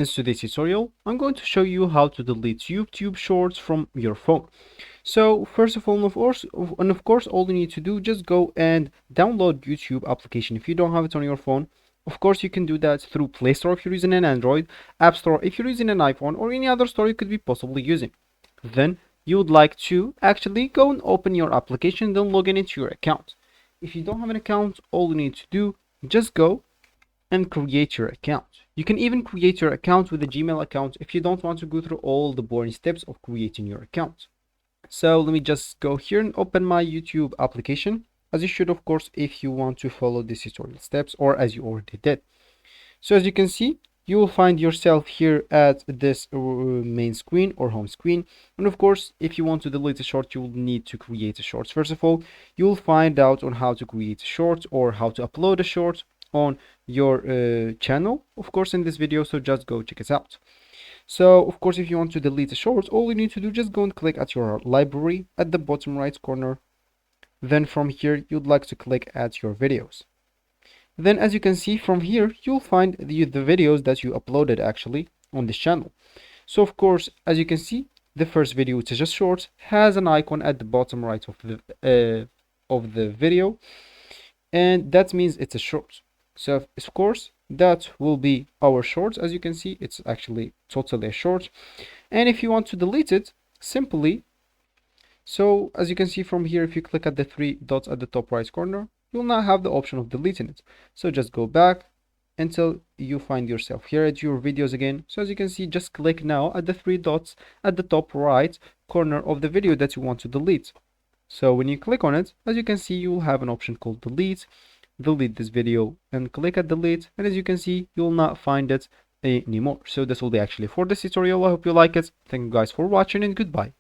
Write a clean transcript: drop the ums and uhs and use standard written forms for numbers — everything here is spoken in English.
In today's tutorial, I'm going to show you how to delete YouTube Shorts from your phone. So first of all, of course, all you need to do, just go and download YouTube application if you don't have it on your phone. Of course, you can do that through Play Store if you're using an Android, App Store if you're using an iPhone, or any other store you could be possibly using. Then you would like to actually go and open your application, then log in into your account. If you don't have an account, all you need to do, just go and create your account. You can even create your account with a Gmail account if you don't want to go through all the boring steps of creating your account. So let me just go here and open my YouTube application, as you should, of course, if you want to follow these tutorial steps, or as you already did. So as you can see, you will find yourself here at this main screen or home screen. And of course, if you want to delete a short, you will need to create a short. First of all, you will find out on how to create a short or how to upload a short on your channel, of course, in this video. So just go check it out. So of course, if you want to delete a short, all you need to do, just go and click at your library at the bottom right corner. Then from here, you'd like to click at your videos. Then as you can see from here, you'll find the videos that you uploaded actually on this channel. So of course, as you can see, the first video, which is just short, has an icon at the bottom right of the video, and that means it's a short. So of course, that will be our short. As you can see, it's actually totally a short. And if you want to delete it, simply, so as you can see from here, if you click at the three dots at the top right corner, you'll now have the option of deleting it. So just go back until you find yourself here at your videos again. So as you can see, just click now at the three dots at the top right corner of the video that you want to delete. So when you click on it, as you can see, you will have an option called delete this video, and click at delete, and as you can see, you will not find it anymore. So this will be actually for this tutorial. I hope you like it. Thank you guys for watching, and goodbye.